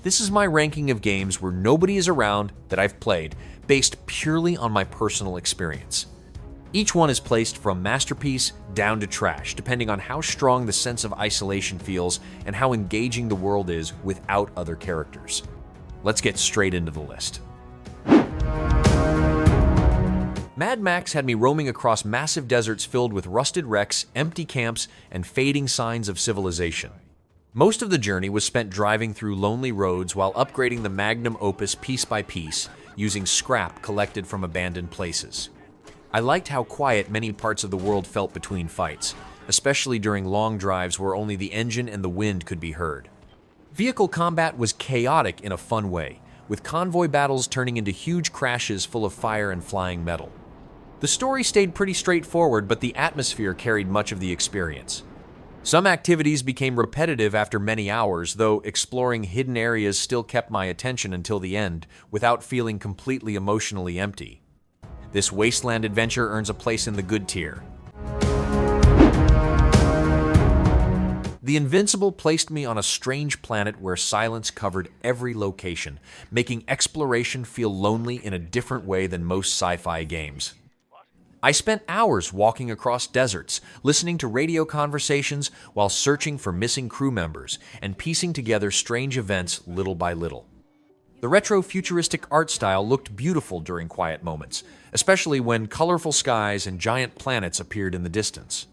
This is my ranking of games where nobody is around that I've played, based purely on my personal experience. Each one is placed from masterpiece down to trash, depending on how strong the sense of isolation feels and how engaging the world is without other characters. Let's get straight into the list. Mad Max had me roaming across massive deserts filled with rusted wrecks, empty camps, and fading signs of civilization. Most of the journey was spent driving through lonely roads while upgrading the magnum opus piece by piece, using scrap collected from abandoned places. I liked how quiet many parts of the world felt between fights, especially during long drives where only the engine and the wind could be heard. Vehicle combat was chaotic in a fun way, with convoy battles turning into huge crashes full of fire and flying metal. The story stayed pretty straightforward, but the atmosphere carried much of the experience. Some activities became repetitive after many hours, though exploring hidden areas still kept my attention until the end, without feeling completely emotionally empty. This wasteland adventure earns a place in the good tier. The Invincible placed me on a strange planet where silence covered every location, making exploration feel lonely in a different way than most sci-fi games. I spent hours walking across deserts, listening to radio conversations while searching for missing crew members and piecing together strange events little by little. The retro-futuristic art style looked beautiful during quiet moments, especially when colorful skies and giant planets appeared in the distance.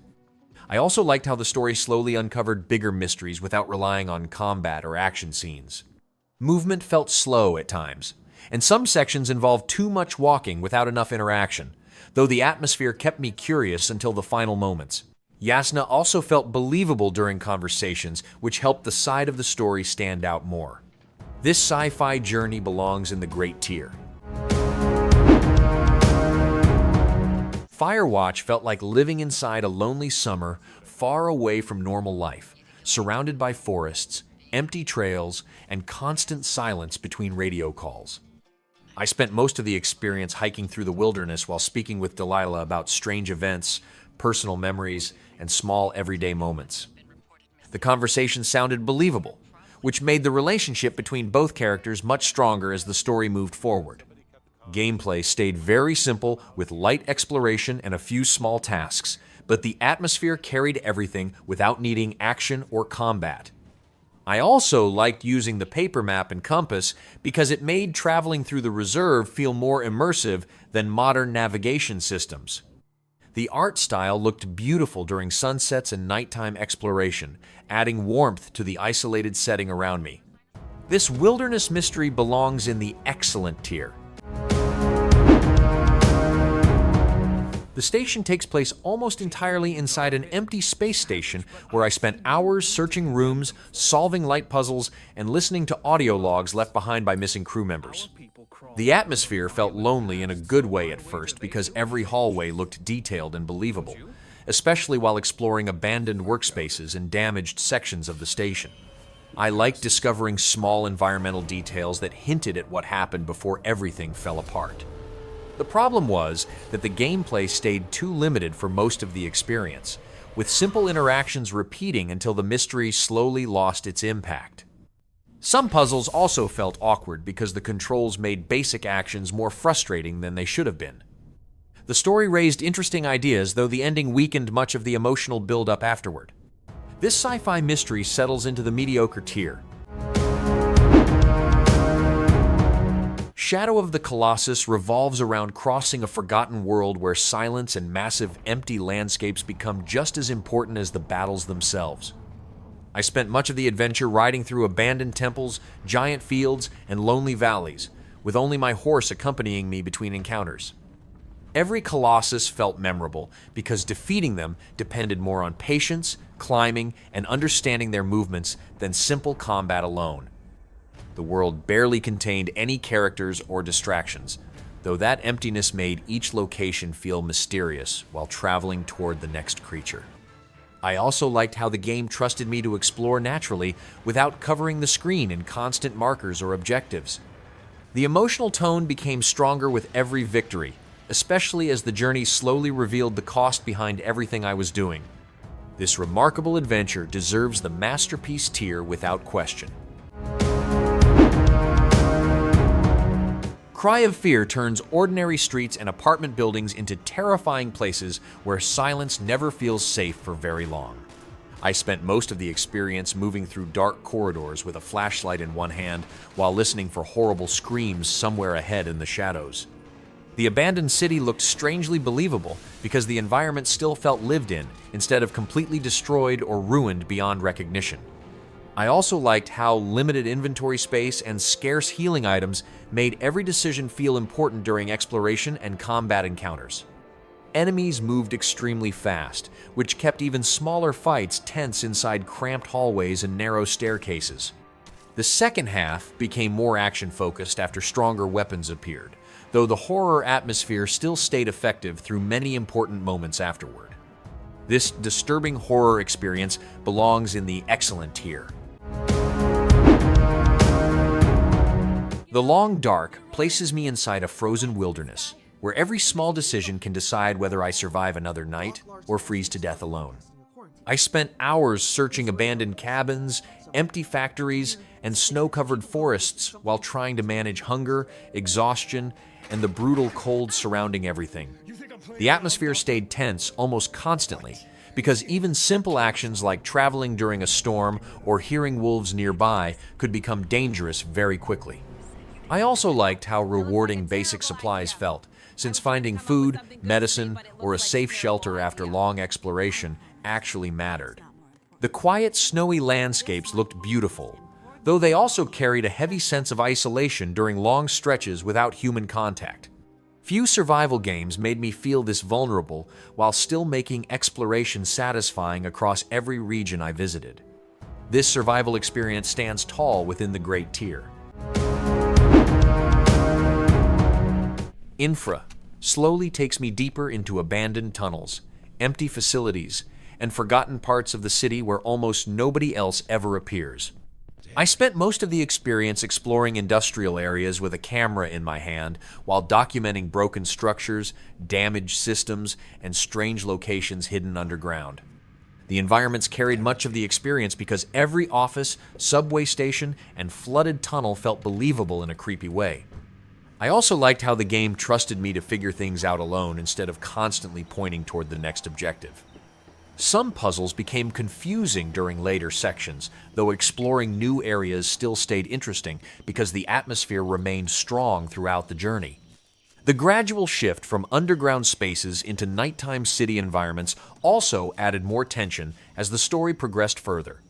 I also liked how the story slowly uncovered bigger mysteries without relying on combat or action scenes. Movement felt slow at times, and some sections involved too much walking without enough interaction, though the atmosphere kept me curious until the final moments. Yasna also felt believable during conversations, which helped the side of the story stand out more. This sci-fi journey belongs in the great tier. Firewatch felt like living inside a lonely summer far away from normal life, surrounded by forests, empty trails, and constant silence between radio calls. I spent most of the experience hiking through the wilderness while speaking with Delilah about strange events, personal memories, and small everyday moments. The conversation sounded believable, which made the relationship between both characters much stronger as the story moved forward. Gameplay stayed very simple with light exploration and a few small tasks, but the atmosphere carried everything without needing action or combat. I also liked using the paper map and compass because it made traveling through the reserve feel more immersive than modern navigation systems. The art style looked beautiful during sunsets and nighttime exploration, adding warmth to the isolated setting around me. This wilderness mystery belongs in the excellent tier. The station takes place almost entirely inside an empty space station where I spent hours searching rooms, solving light puzzles, and listening to audio logs left behind by missing crew members. The atmosphere felt lonely in a good way at first because every hallway looked detailed and believable, especially while exploring abandoned workspaces and damaged sections of the station. I liked discovering small environmental details that hinted at what happened before everything fell apart. The problem was that the gameplay stayed too limited for most of the experience, with simple interactions repeating until the mystery slowly lost its impact. Some puzzles also felt awkward because the controls made basic actions more frustrating than they should have been. The story raised interesting ideas, though the ending weakened much of the emotional build-up afterward. This sci-fi mystery settles into the mediocre tier. Shadow of the Colossus revolves around crossing a forgotten world where silence and massive empty landscapes become just as important as the battles themselves. I spent much of the adventure riding through abandoned temples, giant fields, and lonely valleys, with only my horse accompanying me between encounters. Every Colossus felt memorable because defeating them depended more on patience, climbing, and understanding their movements than simple combat alone. The world barely contained any characters or distractions, though that emptiness made each location feel mysterious while traveling toward the next creature. I also liked how the game trusted me to explore naturally without covering the screen in constant markers or objectives. The emotional tone became stronger with every victory, especially as the journey slowly revealed the cost behind everything I was doing. This remarkable adventure deserves the masterpiece tier without question. Cry of Fear turns ordinary streets and apartment buildings into terrifying places where silence never feels safe for very long. I spent most of the experience moving through dark corridors with a flashlight in one hand while listening for horrible screams somewhere ahead in the shadows. The abandoned city looked strangely believable because the environment still felt lived in instead of completely destroyed or ruined beyond recognition. I also liked how limited inventory space and scarce healing items made every decision feel important during exploration and combat encounters. Enemies moved extremely fast, which kept even smaller fights tense inside cramped hallways and narrow staircases. The second half became more action-focused after stronger weapons appeared, though the horror atmosphere still stayed effective through many important moments afterward. This disturbing horror experience belongs in the excellent tier. The Long Dark places me inside a frozen wilderness, where every small decision can decide whether I survive another night or freeze to death alone. I spent hours searching abandoned cabins, empty factories, and snow-covered forests while trying to manage hunger, exhaustion, and the brutal cold surrounding everything. The atmosphere stayed tense almost constantly, because even simple actions like traveling during a storm or hearing wolves nearby could become dangerous very quickly. I also liked how rewarding basic supplies felt, since finding food, medicine, or a safe shelter after long exploration actually mattered. The quiet, snowy landscapes looked beautiful, though they also carried a heavy sense of isolation during long stretches without human contact. Few survival games made me feel this vulnerable while still making exploration satisfying across every region I visited. This survival experience stands tall within the Great Tier. INFRA slowly takes me deeper into abandoned tunnels, empty facilities, and forgotten parts of the city where almost nobody else ever appears. I spent most of the experience exploring industrial areas with a camera in my hand while documenting broken structures, damaged systems, and strange locations hidden underground. The environments carried much of the experience because every office, subway station, and flooded tunnel felt believable in a creepy way. I also liked how the game trusted me to figure things out alone instead of constantly pointing toward the next objective. Some puzzles became confusing during later sections, though exploring new areas still stayed interesting because the atmosphere remained strong throughout the journey. The gradual shift from underground spaces into nighttime city environments also added more tension as the story progressed further.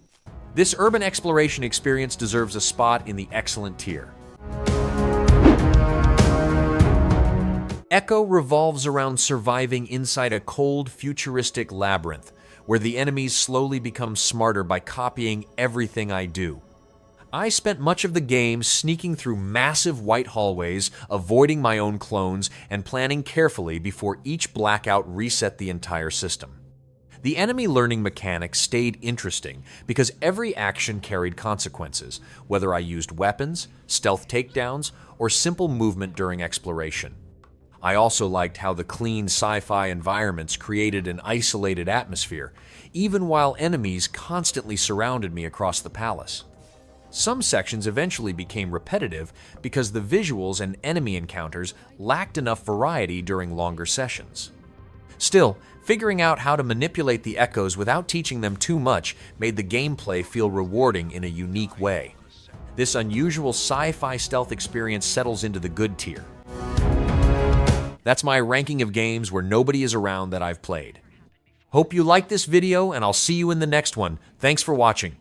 This urban exploration experience deserves a spot in the excellent tier. Echo revolves around surviving inside a cold, futuristic labyrinth, where the enemies slowly become smarter by copying everything I do. I spent much of the game sneaking through massive white hallways, avoiding my own clones, and planning carefully before each blackout reset the entire system. The enemy learning mechanics stayed interesting because every action carried consequences, whether I used weapons, stealth takedowns, or simple movement during exploration. I also liked how the clean sci-fi environments created an isolated atmosphere, even while enemies constantly surrounded me across the palace. Some sections eventually became repetitive because the visuals and enemy encounters lacked enough variety during longer sessions. Still, figuring out how to manipulate the echoes without teaching them too much made the gameplay feel rewarding in a unique way. This unusual sci-fi stealth experience settles into the good tier. That's my ranking of games where nobody is around that I've played. Hope you liked this video, and I'll see you in the next one. Thanks for watching.